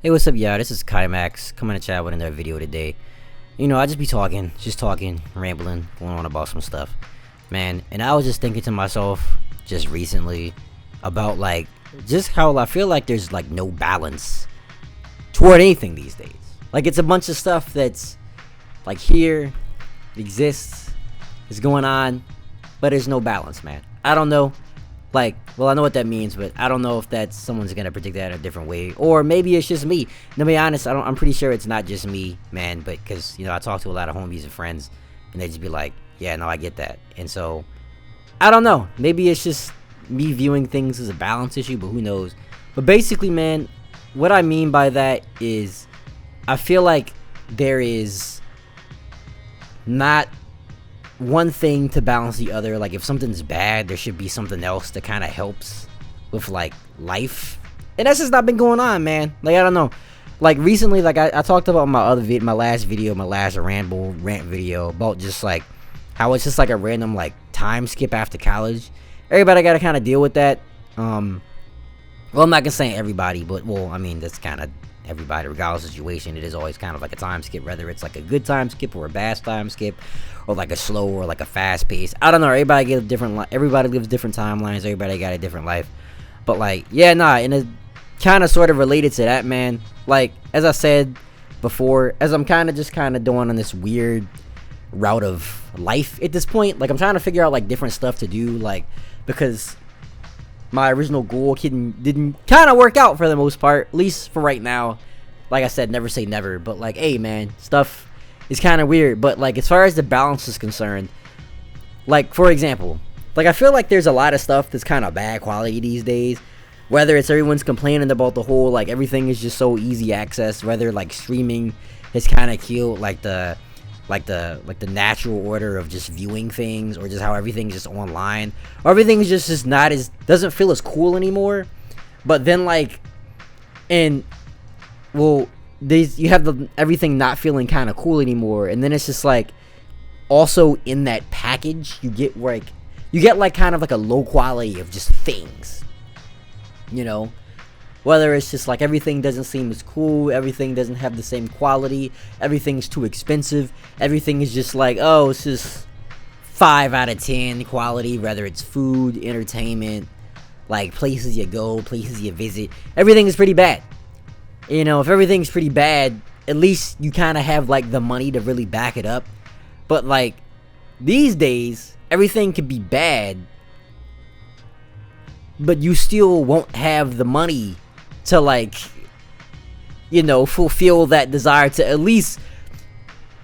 Hey, what's up, y'all? This is Kaimaxz coming to chat with another video today. I just be talking, rambling, going on about some stuff, man. And I was just thinking to myself just recently about like just how I feel like there's like no balance toward anything these days. Like it's a bunch of stuff that's like here, it exists, it's going on, but there's no balance, man. I don't know. Like, well, I know what that means, but I don't know if that's someone's gonna predict that in a different way, or maybe it's just me. To be honest, I'm pretty sure it's not just me, man. But because I talk to a lot of homies and friends, and they just be like, "Yeah, no, I get that." And so, I don't know. Maybe it's just me viewing things as a balance issue, but who knows? But basically, man, what I mean by that is, I feel like there is not one thing to balance the other. Like if something's bad, there should be something else that kind of helps with like life, and that's just not been going on, man. Like I don't know, like recently, like I talked about my last rant video about just like how it's just like a random like time skip after college. Everybody got to kind of deal with that. Well, I'm not gonna say everybody, but well, I mean that's kind of everybody, regardless of situation. It is always kind of like a time skip, whether it's like a good time skip or a bad time skip, or like a slow or like a fast pace. I don't know. Everybody lives different timelines. Everybody got a different life. But like, yeah, nah, and it kind of sort of related to that, man. Like as I said before, as I'm kind of doing on this weird route of life at this point, like I'm trying to figure out like different stuff to do, like because my original goal didn't kind of work out for the most part, at least for right now. Like I said, never say never, but like, hey man, stuff is kind of weird. But like as far as the balance is concerned, like for example, like I feel like there's a lot of stuff that's kind of bad quality these days, whether it's everyone's complaining about the whole like everything is just so easy access, whether like streaming has kind of killed like the natural order of just viewing things, or just how everything's just online, or everything's just not as, doesn't feel as cool anymore. But then like, and well, you have everything not feeling kind of cool anymore, and then it's just like also in that package you get like kind of like a low quality of just things, whether it's just like everything doesn't seem as cool, everything doesn't have the same quality, everything's too expensive, everything is just like, oh, it's just 5 out of 10 quality, whether it's food, entertainment, like places you go, places you visit, everything is pretty bad. If everything's pretty bad, at least you kind of have like the money to really back it up. But like these days, everything can be bad, but you still won't have the money to like fulfill that desire to at least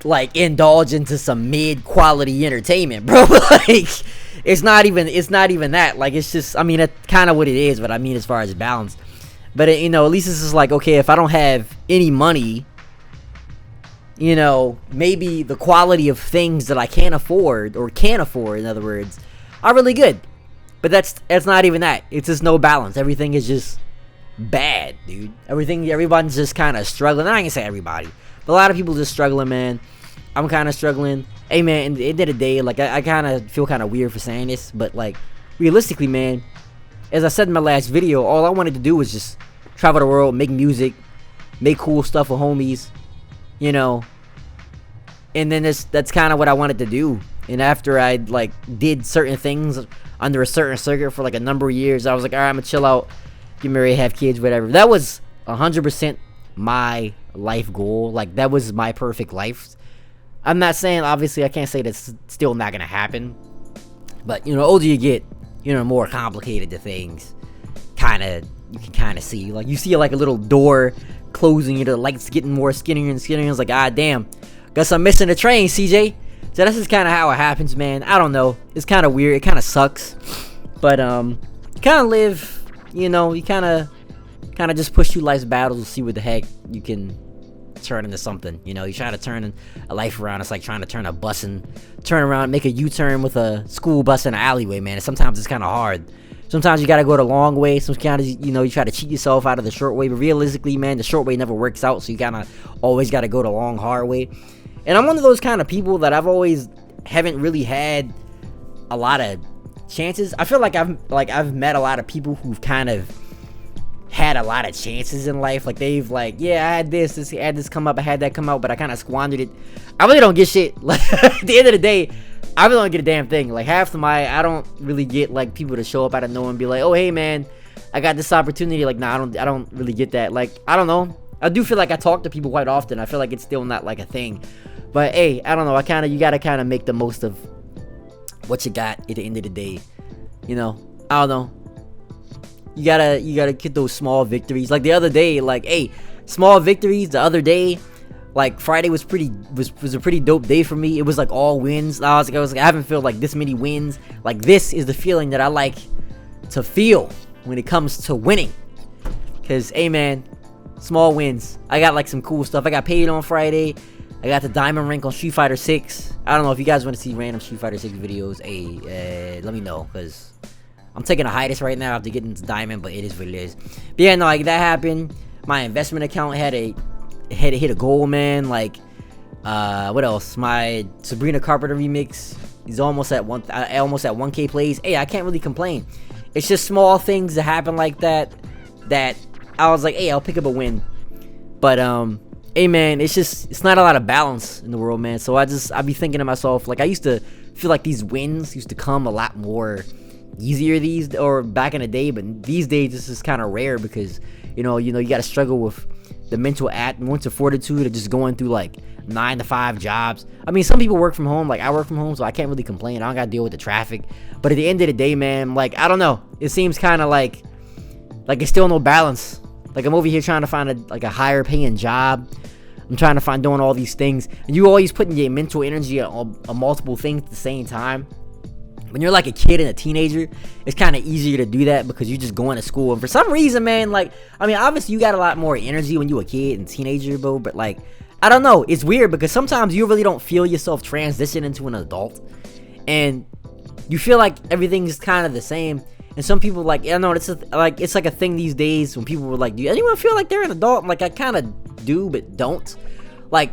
like indulge into some mid-quality entertainment, bro. Like it's not even that. Like it's just, I mean, that's kind of what it is, but I mean as far as balance. But at least it's just like, okay, if I don't have any money, maybe the quality of things that I can't afford, in other words, are really good. But that's not even that. It's just no balance. Everything is just bad, dude. Everyone's just kind of struggling. I ain't gonna say everybody, but a lot of people just struggling, man. I'm kind of struggling. Hey, man, at the end of the day, like I kind of feel kind of weird for saying this, but like realistically, man, as I said in my last video, all I wanted to do was just travel the world, make music, make cool stuff with homies, and then that's kind of what I wanted to do. And after I like did certain things under a certain circuit for like a number of years, I was like, all right, I'm gonna chill out, get married, have kids, whatever. That was 100% my life goal. Like that was my perfect life. I'm not saying, obviously I can't say that's still not gonna happen, but older you get, more complicated the things you can kind of see. Like you see like a little door closing, the lights getting more skinnier and skinnier. It's like, ah damn, guess I'm missing the train, CJ. So that's just kind of how it happens, man. I don't know. It's kind of weird. It kind of sucks. But you kind of live, you kind of just push through life's battles and see what the heck you can turn into something. You try to turn a life around. It's like trying to turn around, make a U-turn with a school bus in an alleyway, man. And sometimes it's kind of hard. Sometimes you got to go the long way. Sometimes, you try to cheat yourself out of the short way. But realistically, man, the short way never works out. So you kind of always got to go the long, hard way. And I'm one of those kind of people that haven't really had a lot of chances. I feel like I've met a lot of people who've kind of had a lot of chances in life. Like they've like, yeah, I had this come up, I had that come out, but I kind of squandered it. I really don't get shit. Like at the end of the day, I really don't get a damn thing. Like I don't really get like people to show up out of nowhere and be like, oh hey man, I got this opportunity. Like nah, I don't really get that. Like I don't know. I do feel like I talk to people quite often. I feel like it's still not like a thing. But hey, I don't know. You gotta kind of make the most of what you got at the end of the day. You know, I don't know. You gotta get those small victories. Like the other day, like hey, small victories. The other day, like Friday was a pretty dope day for me. It was like all wins. I was like I haven't felt like this many wins. Like this is the feeling that I like to feel when it comes to winning. Cause hey man, small wins. I got like some cool stuff. I got paid on Friday. I got the diamond rank on Street Fighter 6. I don't know if you guys want to see random Street Fighter 6 videos. Hey, let me know, because I'm taking a hiatus right now after getting to diamond, but it is what it is. But yeah, no, like that happened. My investment account had to hit a goal, man. Like, what else? My Sabrina Carpenter remix is almost at 1K plays. Hey, I can't really complain. It's just small things that happen like that I was like, hey, I'll pick up a win. But hey man, it's not a lot of balance in the world, man. So I be thinking to myself, like I used to feel like these wins used to come a lot more easier back in the day, but these days this is kind of rare because you got to struggle with the mental fortitude of just going through like 9 to 5 jobs. I mean, some people work from home, like I work from home, so I can't really complain. I don't gotta deal with the traffic. But at the end of the day, man, like I don't know, it seems kind of like it's still no balance. Like I'm over here trying to find a higher paying job. I'm trying to find doing all these things, and you always putting your mental energy on multiple things at the same time. When you're like a kid and a teenager, it's kind of easier to do that because you're just going to school. And for some reason, man, like I mean, obviously you got a lot more energy when you were a kid and teenager, bro. But like I don't know, it's weird because sometimes you really don't feel yourself transition into an adult, and you feel like everything's kind of the same. And some people like, I know it's like a thing these days when people were like, do anyone feel like they're an adult? I'm like, I kind of do, but don't. Like,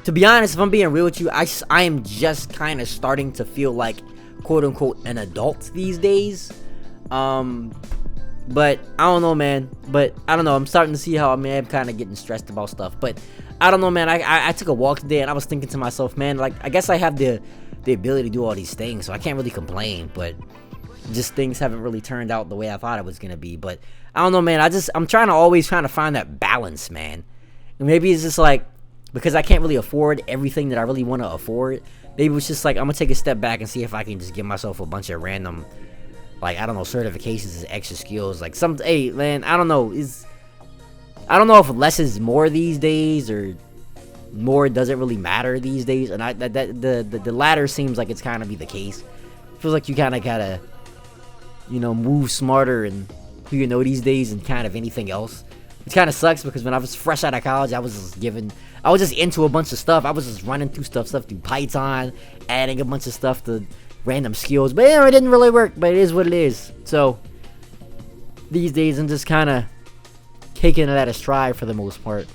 to be honest, if I'm being real with you, I am just kind of starting to feel like, quote unquote, an adult these days. But I don't know, man. But I don't know. I'm starting to see how I'm kind of getting stressed about stuff. But I don't know, man. I took a walk today and I was thinking to myself, man, like I guess I have the ability to do all these things, so I can't really complain. But just things haven't really turned out the way I thought it was gonna be. But I don't know, man. I'm always trying to find that balance, man. And maybe it's just like because I can't really afford everything that I really want to afford. Maybe it's just like I'm gonna take a step back and see if I can just give myself a bunch of random, like I don't know, certifications and extra skills. Like hey man, I don't know if less is more these days or more doesn't really matter these days. And the latter seems like it's kind of be the case. It feels like you kind of gotta move smarter and who these days and kind of anything else. It kind of sucks because when I was fresh out of college, I was just into a bunch of stuff. I was just running through stuff through Python, adding a bunch of stuff to random skills. But it didn't really work, but it is what it is. So these days I'm just kind of taking it at a stride for the most part.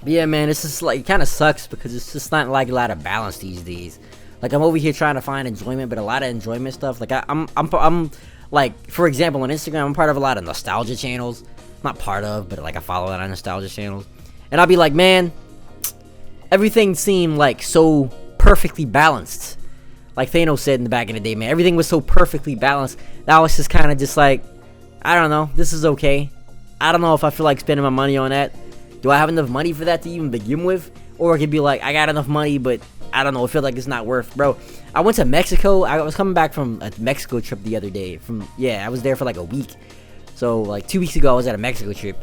But yeah, man, it's just like, it kind of sucks because it's just not like a lot of balance these days. Like I'm over here trying to find enjoyment, but a lot of enjoyment stuff. Like I'm like, for example, on Instagram, I'm part of a lot of nostalgia channels. Not part of, but like I follow a lot of nostalgia channels. And I'll be like, man, everything seemed like so perfectly balanced. Like Thanos said in the back in the day, man, everything was so perfectly balanced. That was just kind of just like, I don't know, this is okay. I don't know if I feel like spending my money on that. Do I have enough money for that to even begin with? Or it could be like, I got enough money, but I don't know, I feel like it's not worth, bro. I went to Mexico. I was coming back from a Mexico trip the other day. I was there for like a week. So like 2 weeks ago, I was at a Mexico trip.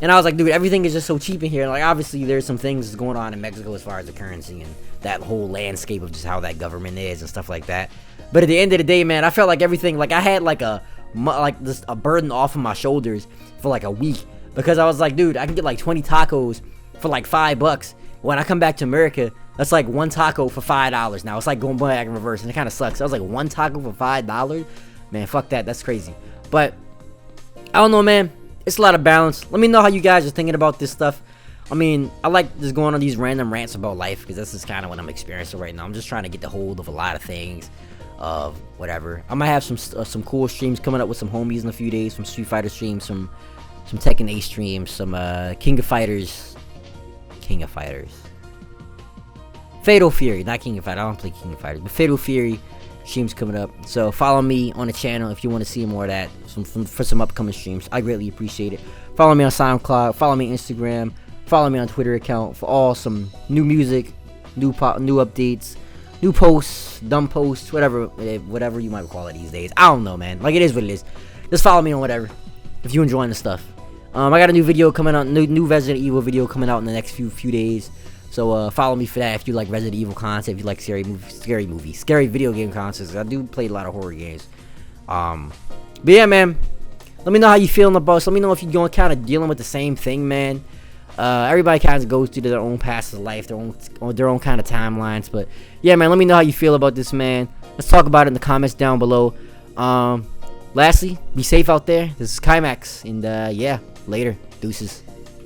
And I was like, dude, everything is just so cheap in here. Like, obviously, there's some things going on in Mexico as far as the currency and that whole landscape of just how that government is and stuff like that. But at the end of the day, man, I felt like everything, like I had like a burden off of my shoulders for like a week. Because I was like, dude, I can get like 20 tacos for like $5. When I come back to America, that's like one taco for $5 now. It's like going back in reverse, and it kind of sucks. I was like, one taco for $5? Man, fuck that. That's crazy. But I don't know, man. It's a lot of balance. Let me know how you guys are thinking about this stuff. I mean, I like just going on these random rants about life because this is kind of what I'm experiencing right now. I'm just trying to get the hold of a lot of things. of whatever. I might have some cool streams coming up with some homies in a few days. Some Street Fighter streams, some Tekken 8 streams, some King of Fighters. Fatal Fury, not King of Fighters. I don't play King of Fighters, but Fatal Fury streams coming up. So follow me on the channel if you want to see more of that for some upcoming streams. I greatly appreciate it. Follow me on SoundCloud. Follow me on Instagram. Follow me on Twitter account for all some new music, new updates, new posts, dumb posts, whatever you might call it these days. I don't know, man. Like, it is what it is. Just follow me on whatever if you're enjoying the stuff. I got a new video coming out, new Resident Evil video coming out in the next few days. So follow me for that if you like Resident Evil content, if you like scary video game concepts. I do play a lot of horror games. But yeah, man. Let me know how you feeling about. Let me know if you're going kind of dealing with the same thing, man. Everybody kind of goes through their own past of life, their own kind of timelines. But yeah, man, let me know how you feel about this, man. Let's talk about it in the comments down below. Lastly, be safe out there. This is Kaimaxz, and yeah, later, deuces.